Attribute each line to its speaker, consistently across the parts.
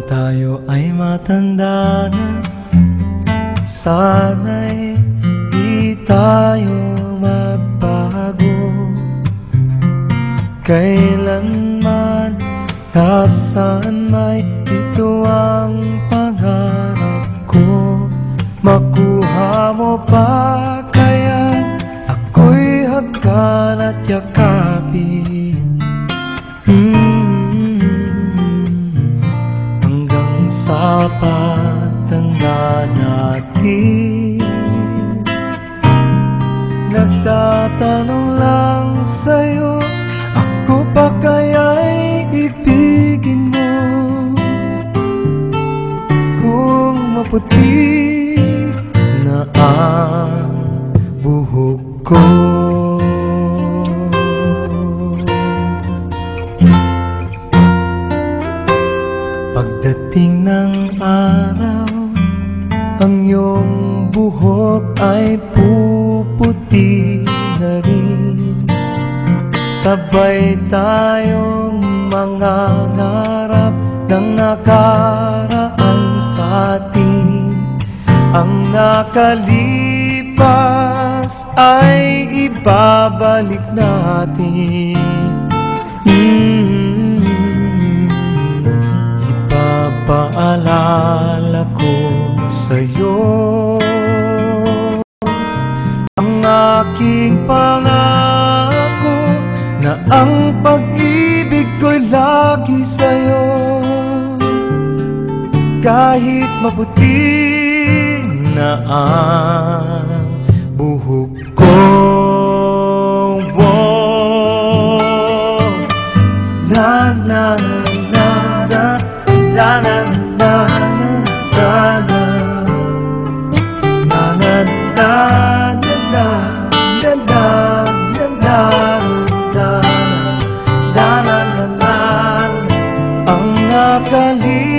Speaker 1: tayo ay matanda na, sana'y di tayo magbago. Kailanman, nasaan may ito ang pangarap ko. Makuha mo pa kaya ako'y hagkan at yakapin, hanggang sa pagtanda natin. Nagtatanong lang sa'yo, ako pa kaya'y ibigin mo? Kung maputi na ang buhok ko, pagdating ng araw, ang iyong buhok ay puputi na rin. Sabay tayong mangangarap ng nakaraan sa atin. Ang nakalipas ay ibabalik natin. Ipapaalala ko sa'yo ang aking pangako, na ang pag-ibig ko'y lagi sa'yo. Kahit maputi na ang buhok ko, na na na na na na na na na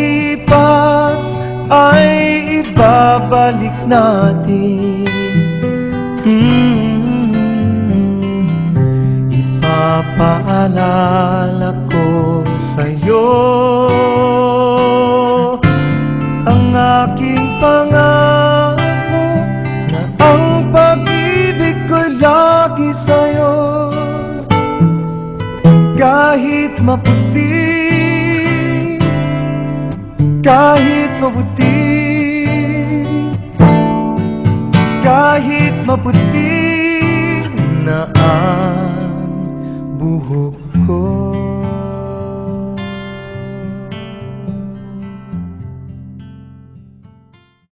Speaker 1: nakalipas ay ibabalik natin. Ipapaalala ko sa'yo ang aking pangako, na ang pag-ibig ko'y lagi sa'yo. Kahit maputi, kahit maputi, kahit maputi na